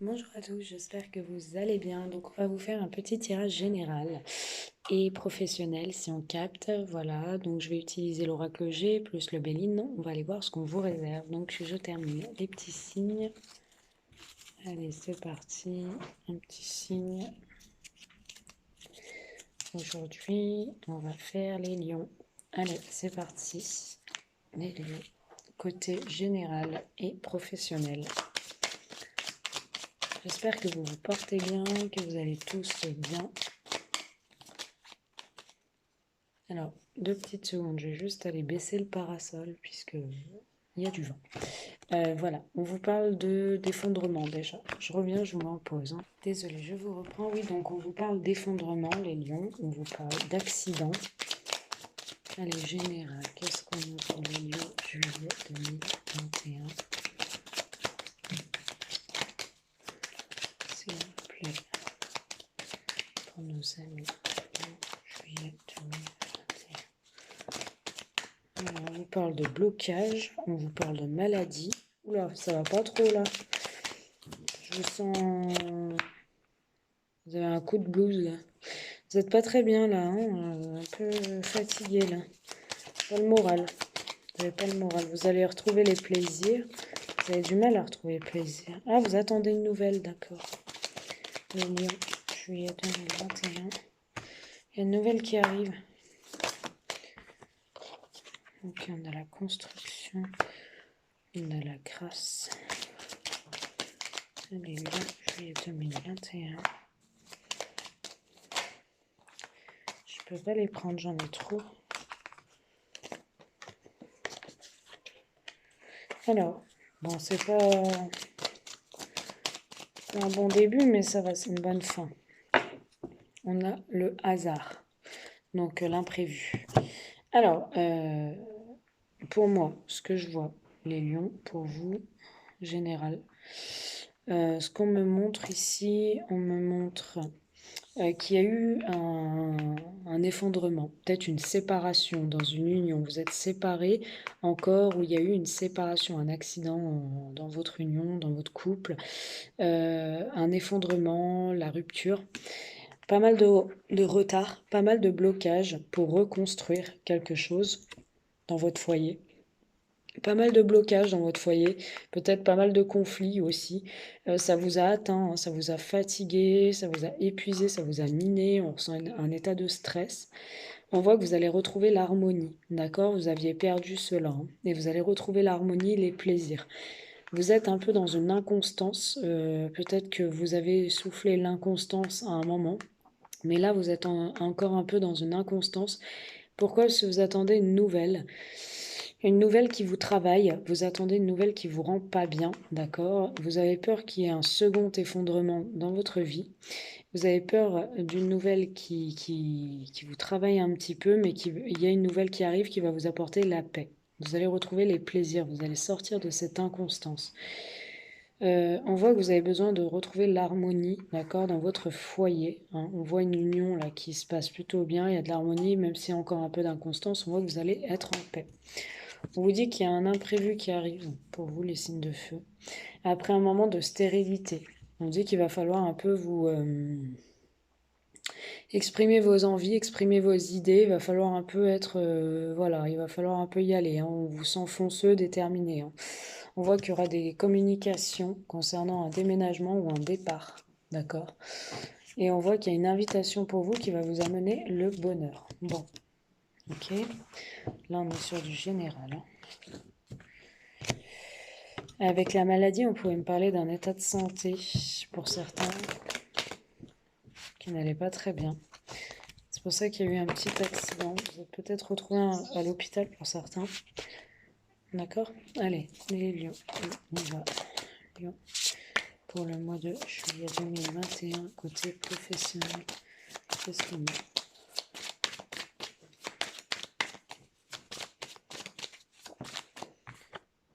Bonjour à tous, j'espère que vous allez bien. Donc, on va vous faire un petit tirage général et professionnel si on capte. Voilà, donc je vais utiliser l'oracle G plus le Béline. On va aller voir ce qu'on vous réserve. Donc, je termine les petits signes. Allez, c'est parti. Un petit signe. Aujourd'hui, on va faire les lions. Allez, c'est parti. Les lions, côté général et professionnel. J'espère que vous vous portez bien, que vous allez tous bien. Alors, 2 petites secondes, je vais juste aller baisser le parasol puisque il y a du vent. Voilà, on vous parle d'effondrement déjà. Je reviens, je vous mets en pause. Désolée, je vous reprends. Oui, donc on vous parle d'effondrement, les lions. On vous parle d'accident. Allez, général, qu'est-ce qu'on a pour les lions juillet 2021? S'il vous plaît, pour nos amis, juillet 2021. Alors, on vous parle de blocage, on vous parle de maladie. Oula, ça va pas trop là. Je vous sens... Vous avez un coup de blues là. Vous n'êtes pas très bien là, hein, un peu fatigué là. Pas le moral. Vous n'avez pas le moral. Vous allez retrouver les plaisirs. Vous avez du mal à retrouver les plaisirs. Ah, vous attendez une nouvelle, d'accord. Le lion, juillet 2021. Il y a une nouvelle qui arrive. Ok, on a la construction. On a la grâce. Les lions, juillet 2021. Je peux pas les prendre, j'en ai trop. Alors, bon, c'est pas un bon début, mais ça va, c'est une bonne fin. On a le hasard, donc l'imprévu. Alors, pour moi, ce que je vois, les lions, pour vous, général, ce qu'on me montre ici, on me montre qu'il y a eu un effondrement, peut-être une séparation dans une union. Vous êtes séparés encore, ou il y a eu une séparation, un accident dans votre union, dans votre couple, un effondrement, la rupture. Pas mal de retard, pas mal de blocages pour reconstruire quelque chose dans votre foyer. Pas mal de blocages dans votre foyer, peut-être pas mal de conflits aussi. Ça vous a atteint, hein, ça vous a fatigué, ça vous a épuisé, ça vous a miné, on ressent un état de stress. On voit que vous allez retrouver l'harmonie, d'accord? Vous aviez perdu cela, hein, et vous allez retrouver l'harmonie, les plaisirs. Vous êtes un peu dans une inconstance, peut-être que vous avez soufflé l'inconstance à un moment, mais là vous êtes encore un peu dans une inconstance. Pourquoi? Parce que vous attendez une nouvelle qui vous travaille, vous attendez une nouvelle qui vous rend pas bien, d'accord? Vous avez peur qu'il y ait un second effondrement dans votre vie. Vous avez peur d'une nouvelle qui vous travaille un petit peu, mais il y a une nouvelle qui arrive qui va vous apporter la paix. Vous allez retrouver les plaisirs, vous allez sortir de cette inconstance. On voit que vous avez besoin de retrouver l'harmonie, d'accord, dans votre foyer, hein. On voit une union là qui se passe plutôt bien, il y a de l'harmonie, même s'il y a encore un peu d'inconstance, on voit que vous allez être en paix. On vous dit qu'il y a un imprévu qui arrive pour vous, les signes de feu. Après un moment de stérilité, on dit qu'il va falloir un peu vous exprimer vos envies, exprimer vos idées. Il va falloir un peu être, voilà, il va falloir un peu y aller, hein. On vous sent fonceux, déterminé, hein. On voit qu'il y aura des communications concernant un déménagement ou un départ, d'accord? Et on voit qu'il y a une invitation pour vous qui va vous amener le bonheur. Bon, ok. Là, on est sur du général, hein. Avec la maladie, on pouvait me parler d'un état de santé pour certains qui n'allait pas très bien. C'est pour ça qu'il y a eu un petit accident. Vous êtes peut-être retrouvé à l'hôpital pour certains. D'accord? Allez, les lions. On y va. Lion. Pour le mois de juillet 2021, côté professionnel. Qu'est-ce qu'on a?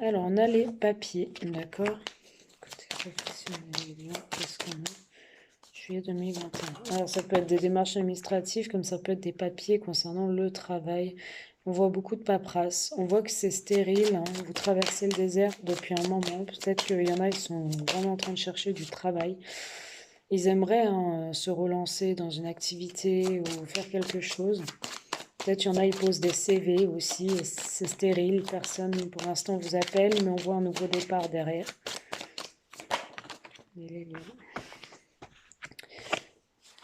Alors, on a les papiers, d'accord? Côté professionnel, les lions, qu'est-ce qu'on a? Juillet 2021. Alors, ça peut être des démarches administratives, comme ça peut être des papiers concernant le travail, On voit beaucoup de paperasse. On voit que c'est stérile, hein. Vous traversez le désert depuis un moment. Peut-être qu'il y en a, ils sont vraiment en train de chercher du travail. Ils aimeraient hein, se relancer dans une activité ou faire quelque chose. Peut-être qu'il y en a, ils posent des CV aussi. C'est stérile. Personne pour l'instant vous appelle, mais on voit un nouveau départ derrière.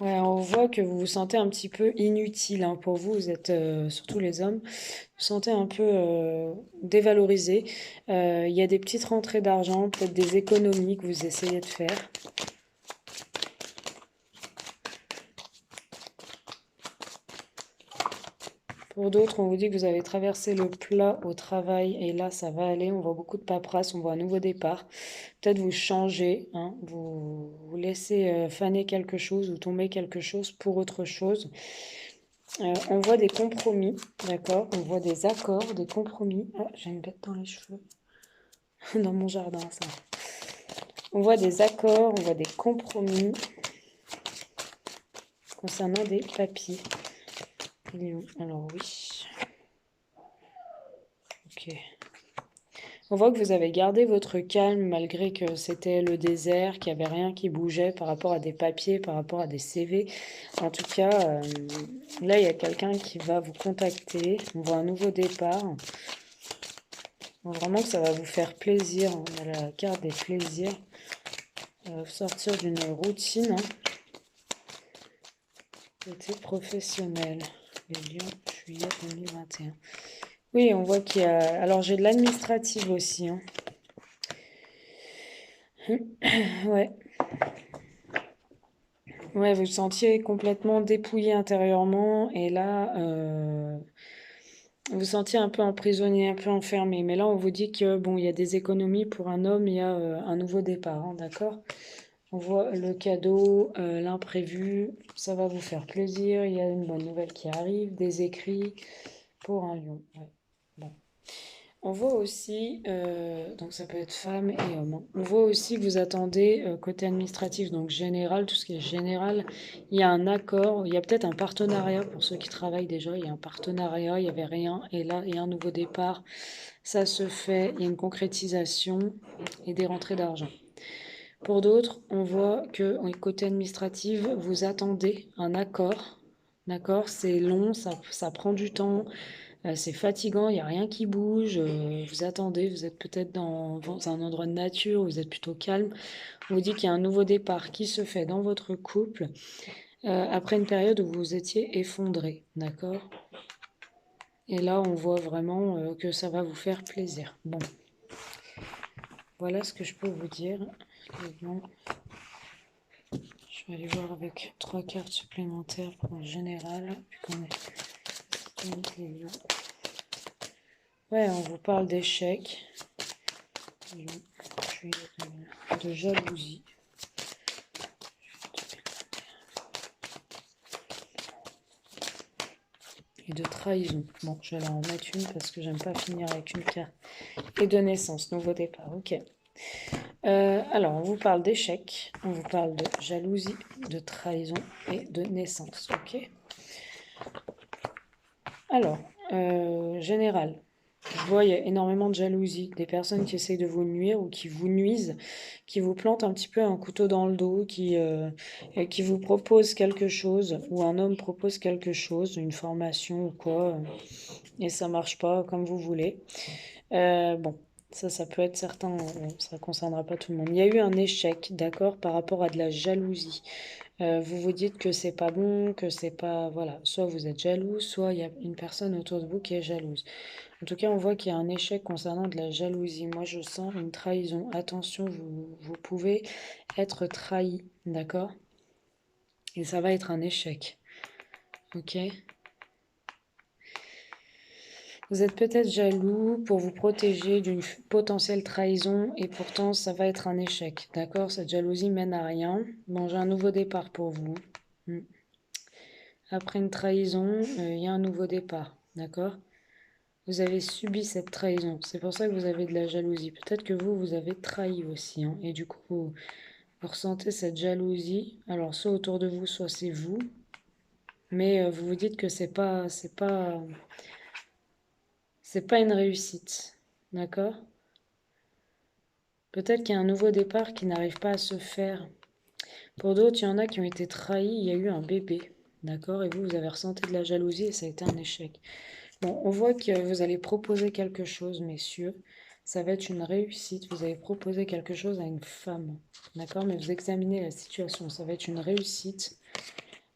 Ouais, on voit que vous vous sentez un petit peu inutile hein. Pour vous, vous êtes, surtout les hommes, vous vous sentez un peu dévalorisé. Il y a des petites rentrées d'argent, peut-être des économies que vous essayez de faire. Pour d'autres, on vous dit que vous avez traversé le plat au travail et là, ça va aller. On voit beaucoup de paperasse, on voit un nouveau départ. Peut-être vous changez, hein, vous laissez faner quelque chose ou tomber quelque chose pour autre chose. On voit des compromis, d'accord? On voit des accords, des compromis. Ah, j'ai une bête dans les cheveux. Dans mon jardin, ça. On voit des accords, on voit des compromis concernant des papiers. Alors oui. Ok. On voit que vous avez gardé votre calme malgré que c'était le désert, qu'il n'y avait rien qui bougeait par rapport à des papiers, par rapport à des CV. En tout cas, là, il y a quelqu'un qui va vous contacter. On voit un nouveau départ. On voit vraiment que ça va vous faire plaisir. On a la carte des plaisirs. Sortir d'une routine. Côté professionnel. Les Lions, juillet 2021. Oui, on voit qu'il y a... Alors, j'ai de l'administratif aussi. Hein. Ouais. Ouais, vous vous sentiez complètement dépouillé intérieurement. Et là, vous vous sentiez un peu emprisonné, un peu enfermé. Mais là, on vous dit que, bon, il y a des économies pour un homme. Il y a un nouveau départ, hein, d'accord? On voit le cadeau, l'imprévu. Ça va vous faire plaisir. Il y a une bonne nouvelle qui arrive. Des écrits pour un lion. Ouais. Bon. On voit aussi, donc ça peut être femme et homme, hein. On voit aussi que vous attendez côté administratif, donc général, tout ce qui est général, il y a un accord, il y a peut-être un partenariat pour ceux qui travaillent déjà, il y a un partenariat, il n'y avait rien, et là, il y a un nouveau départ, ça se fait, il y a une concrétisation et des rentrées d'argent. Pour d'autres, on voit que côté administratif, vous attendez un accord. D'accord, c'est long, ça prend du temps, c'est fatigant, il n'y a rien qui bouge. Vous attendez, vous êtes peut-être dans un endroit de nature, vous êtes plutôt calme. On vous dit qu'il y a un nouveau départ qui se fait dans votre couple après une période où vous étiez effondré. D'accord? Et là, on voit vraiment que ça va vous faire plaisir. Bon, voilà ce que je peux vous dire. Je vais aller voir avec 3 cartes supplémentaires pour le général, vu qu'on est... Ouais, on vous parle d'échec, de jalousie. Et de trahison. Bon, je vais en mettre une parce que j'aime pas finir avec une carte. Et de naissance, nouveau départ, ok. Alors, on vous parle d'échec, on vous parle de jalousie, de trahison et de naissance, ok. Alors, général, je vois il y a énormément de jalousie, des personnes qui essayent de vous nuire ou qui vous nuisent, qui vous plantent un petit peu un couteau dans le dos, qui vous proposent quelque chose, ou un homme propose quelque chose, une formation ou quoi, et ça marche pas comme vous voulez. Bon, ça peut être certain, ça concernera pas tout le monde. Il y a eu un échec, d'accord, par rapport à de la jalousie. Vous vous dites que c'est pas bon, que c'est pas, voilà, soit vous êtes jaloux, soit il y a une personne autour de vous qui est jalouse. En tout cas, on voit qu'il y a un échec concernant de la jalousie. Moi, je sens une trahison. Attention, vous pouvez être trahi, d'accord? Et ça va être un échec, ok? Vous êtes peut-être jaloux pour vous protéger d'une potentielle trahison et pourtant ça va être un échec. D'accord? Cette jalousie mène à rien. Bon, j'ai un nouveau départ pour vous. Hmm. Après une trahison, il y a un nouveau départ. D'accord? Vous avez subi cette trahison. C'est pour ça que vous avez de la jalousie. Peut-être que vous avez trahi aussi, hein. Et du coup, vous ressentez cette jalousie. Alors, soit autour de vous, soit c'est vous. Mais vous vous dites que c'est pas C'est pas une réussite. D'accord? Peut-être qu'il y a un nouveau départ qui n'arrive pas à se faire. Pour d'autres, il y en a qui ont été trahis, il y a eu un bébé. D'accord? Et vous, vous avez ressenti de la jalousie et ça a été un échec. Bon, on voit que vous allez proposer quelque chose, messieurs. Ça va être une réussite. Vous allez proposer quelque chose à une femme. D'accord? Mais vous examinez la situation. Ça va être une réussite.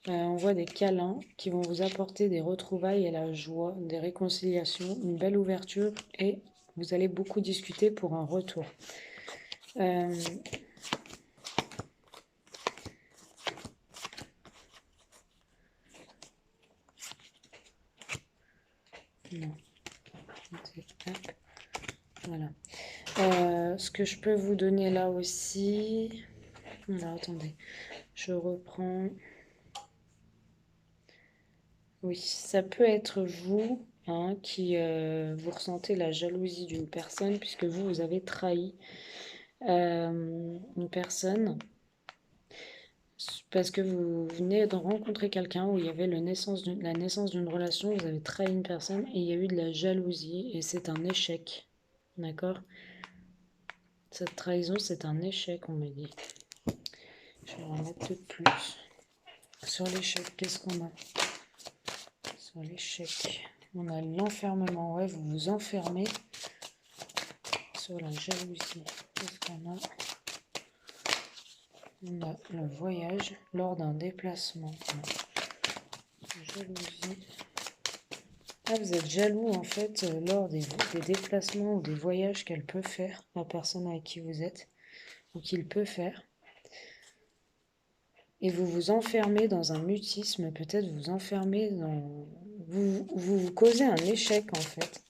On voit des câlins qui vont vous apporter des retrouvailles et la joie, des réconciliations, une belle ouverture et vous allez beaucoup discuter pour un retour. Non. Voilà. Ce que je peux vous donner là aussi... Alors, attendez. Je reprends... Oui, ça peut être vous hein, qui vous ressentez la jalousie d'une personne puisque vous avez trahi une personne parce que vous venez de rencontrer quelqu'un où il y avait la naissance d'une relation, vous avez trahi une personne et il y a eu de la jalousie et c'est un échec. D'accord? Cette trahison, c'est un échec, on me dit. Je vais en mettre de plus. Sur l'échec, qu'est-ce qu'on a? Sur l'échec, on a l'enfermement. Ouais, vous vous enfermez. Sur la jalousie, qu'est-ce qu'on a? On a le voyage lors d'un déplacement. Jalousie. Ah, vous êtes jaloux en fait lors des déplacements ou des voyages qu'elle peut faire, la personne avec qui vous êtes, ou qu'il peut faire. Et vous vous enfermez dans un mutisme, peut-être vous enfermez dans... Vous causez un échec en fait.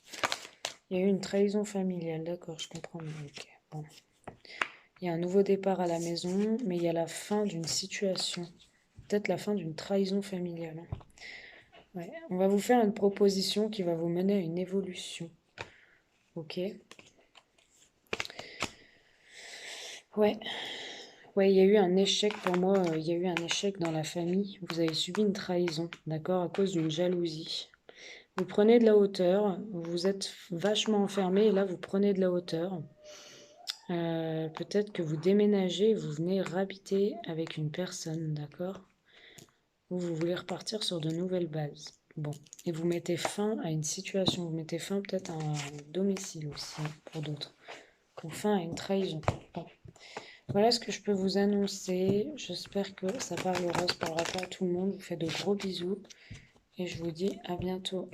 Il y a eu une trahison familiale, d'accord, je comprends. Okay, bon. Il y a un nouveau départ à la maison, mais il y a la fin d'une situation. Peut-être la fin d'une trahison familiale. Ouais. On va vous faire une proposition qui va vous mener à une évolution. Ok? Ouais. Ouais, il y a eu un échec pour moi. Il y a eu un échec dans la famille. Vous avez subi une trahison, d'accord, à cause d'une jalousie. Vous prenez de la hauteur. Vous êtes vachement enfermé et là, vous prenez de la hauteur. Peut-être que vous déménagez, vous venez habiter avec une personne, d'accord? Ou vous voulez repartir sur de nouvelles bases. Bon, et vous mettez fin à une situation, vous mettez fin peut-être à un domicile aussi, pour d'autres. Fin à une trahison. Bon. Voilà ce que je peux vous annoncer. J'espère que ça parlera pas à tout le monde. Je vous fais de gros bisous et je vous dis à bientôt.